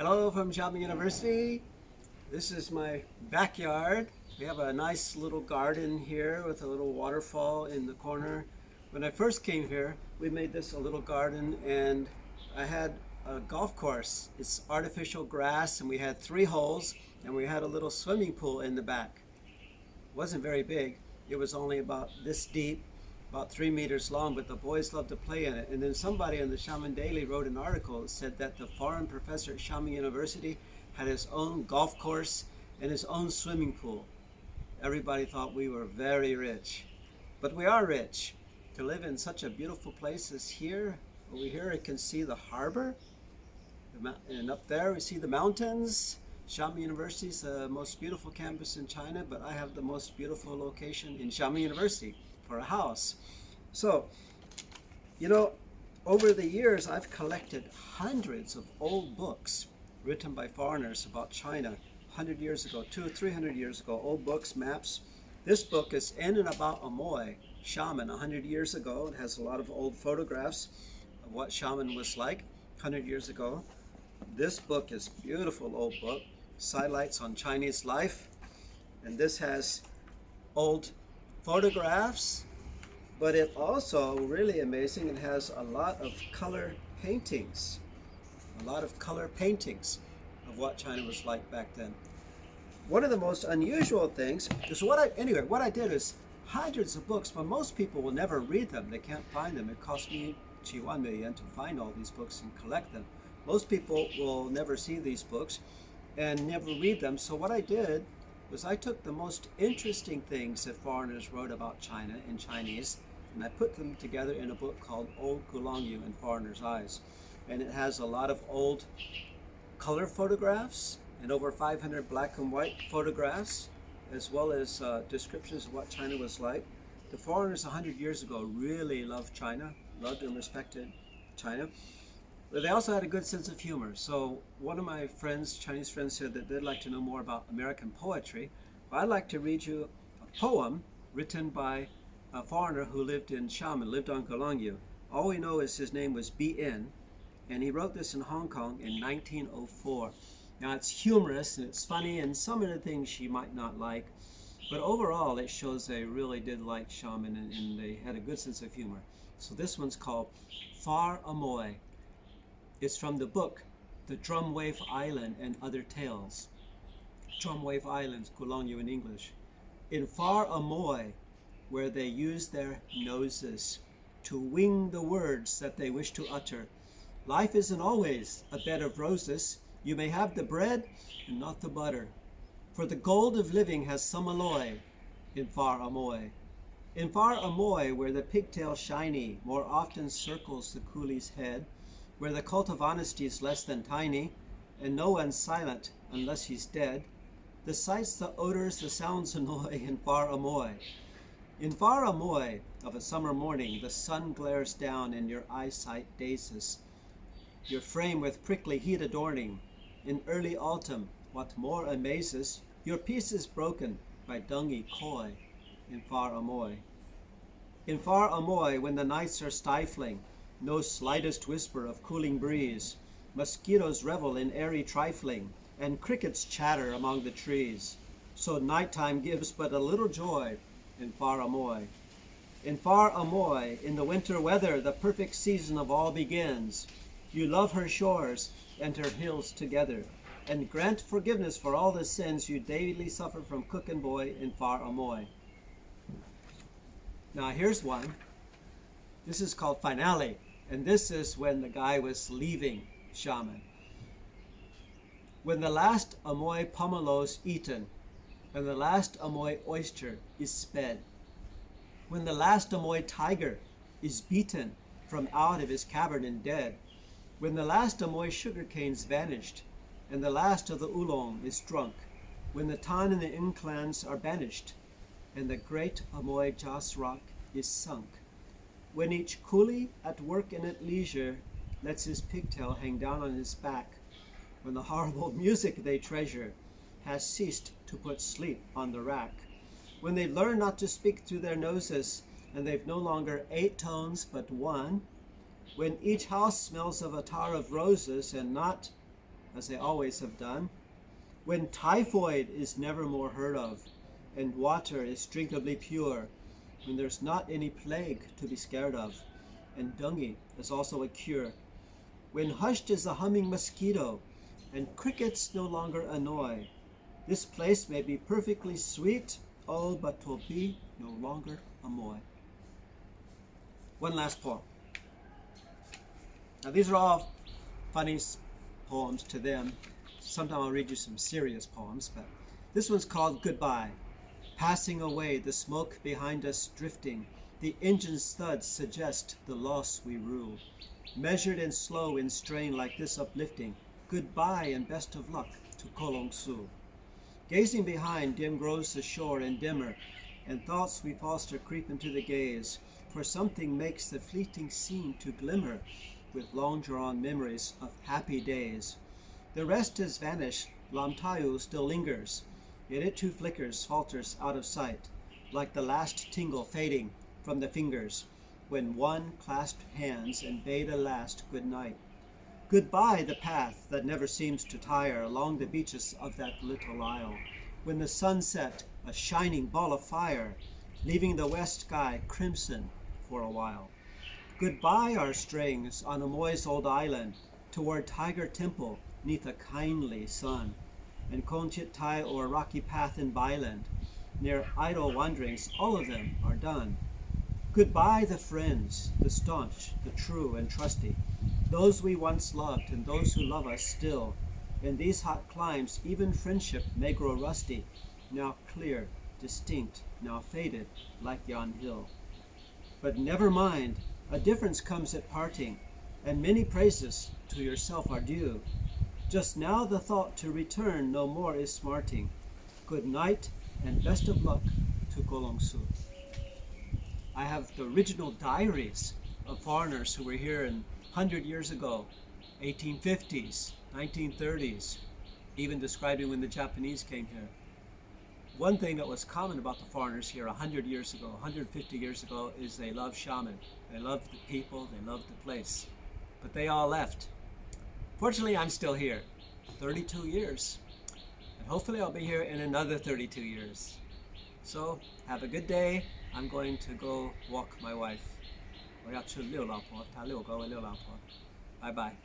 Hello from Xiamen University. This is my backyard. We have a nice little garden here with a little waterfall in the corner. When I first came here, we made this a little garden and I had a golf course. It's artificial grass and we had 3 holes and we had a little swimming pool in the back. It wasn't very big. It was only about this deep, about 3 meters long, but the boys loved to play in it. And then somebody in the Xiamen Daily wrote an article that said that the foreign professor at Xiamen University had his own golf course and his own swimming pool. Everybody thought we were very rich, but we are rich. To live in such a beautiful place as here, over here you can see the harbor, and up there we see the mountains. Xiamen University is the most beautiful campus in China, but I have the most beautiful location in Xiamen University for a house. So, over the years I've collected hundreds of old books written by foreigners about China 100 years ago, 200, 300 years ago, old books, maps. This book is in and about Amoy, Xiamen, 100 years ago. It has a lot of old photographs of what Xiamen was like 100 years ago. This book is a beautiful old book, sidelights on Chinese life, and this has old photographs, but it also, really amazing, it has a lot of color paintings, of what China was like back then. One of the most unusual things is what I did is hundreds of books, but most people will never read them. They can't find them. It cost me 1 million to find all these books and collect them. Most people will never see these books and never read them. So what I did was I took the most interesting things that foreigners wrote about China in Chinese, and I put them together in a book called Old Amoy in Foreigners' Eyes. And it has a lot of old color photographs and over 500 black and white photographs, as well as descriptions of what China was like. The foreigners 100 years ago really loved China, loved and respected China. But they also had a good sense of humor. So one of my friends, Chinese friends, said that they'd like to know more about American poetry. But I'd like to read you a poem written by a foreigner who lived in Xiamen, lived on Golangyu. All we know is his name was B.N., and he wrote this in Hong Kong in 1904. Now it's humorous and it's funny, and some of the things you might not like, but overall it shows they really did like Xiamen and they had a good sense of humor. So this one's called Far Amoy. It's from the book, The Drumwave Island and Other Tales. Drumwave Islands, Golangyu in English. In Far Amoy, where they use their noses to wing the words that they wish to utter, life isn't always a bed of roses. You may have the bread and not the butter. For the gold of living has some alloy in Far Amoy. In Far Amoy, where the pigtail shiny more often circles the coolie's head, where the cult of honesty is less than tiny, and no one's silent unless he's dead, the sights, the odors, the sounds annoy in Far Amoy. In Far Amoy, of a summer morning, the sun glares down and your eyesight dazes, your frame with prickly heat adorning. In early autumn, what more amazes, your peace is broken by dungy coy in Far Amoy. In Far Amoy, when the nights are stifling, no slightest whisper of cooling breeze, mosquitoes revel in airy trifling, and crickets chatter among the trees. So nighttime gives but a little joy in Far Amoy. In Far Amoy, in the winter weather, the perfect season of all begins. You love her shores and her hills together, and grant forgiveness for all the sins you daily suffer from cook and boy in Far Amoy. Now here's one. This is called Finale, and this is when the guy was leaving Xiamen. When the last Amoy pomelo's eaten, and the last Amoy oyster is sped, when the last Amoy tiger is beaten from out of his cavern and dead, when the last Amoy sugarcane's vanished, and the last of the oolong is drunk, when the Tan and the Inclans are banished, and the great Amoy Jas rock is sunk, when each coolie at work and at leisure lets his pigtail hang down on his back, when the horrible music they treasure has ceased to put sleep on the rack, when they learn not to speak through their noses, and they've no longer 8 tones but 1, when each house smells of attar of roses and not as they always have done. When typhoid is never more heard of, and water is drinkably pure, when there's not any plague to be scared of, and dengue is also a cure. When hushed is the humming mosquito, and crickets no longer annoy, this place may be perfectly sweet, oh, but 'twill be no longer Amoy. One last poem. Now these are all funny poems to them. Sometime I'll read you some serious poems, but this one's called Goodbye. Passing away, the smoke behind us drifting, the engine's thuds suggest the loss we rue. Measured and slow in strain like this uplifting, goodbye and best of luck to Kolong Su. Gazing behind, dim grows the shore and dimmer, and thoughts we foster creep into the gaze, for something makes the fleeting scene to glimmer with long-drawn memories of happy days. The rest has vanished, Lam Tayu still lingers, yet it too flickers, falters out of sight, like the last tingle fading from the fingers, when one clasped hands and bade a last good night. Goodbye the path that never seems to tire along the beaches of that little isle, when the sun set a shining ball of fire, leaving the west sky crimson for a while. Goodbye our strayings on Amoy's old island, toward Tiger Temple neath a kindly sun, and Konchit Tai o'er rocky path in Byland, near idle wanderings all of them are done. Goodbye the friends, the staunch, the true and trusty, those we once loved and those who love us still. In these hot climes even friendship may grow rusty, now clear, distinct, now faded like yon hill. But never mind, a difference comes at parting, and many praises to yourself are due. Just now the thought to return no more is smarting. Good night and best of luck to Kolong Su. I have the original diaries of foreigners who were here 100 years ago, 1850s, 1930s, even describing when the Japanese came here. One thing that was common about the foreigners here 100 years ago, 150 years ago, is they loved Xiamen. They loved the people, they loved the place. But they all left. Fortunately, I'm still here, 32 years. And hopefully I'll be here in another 32 years. So, have a good day. I'm going to go walk my wife. 我要去遛老婆，她遛狗，我遛老婆。拜拜。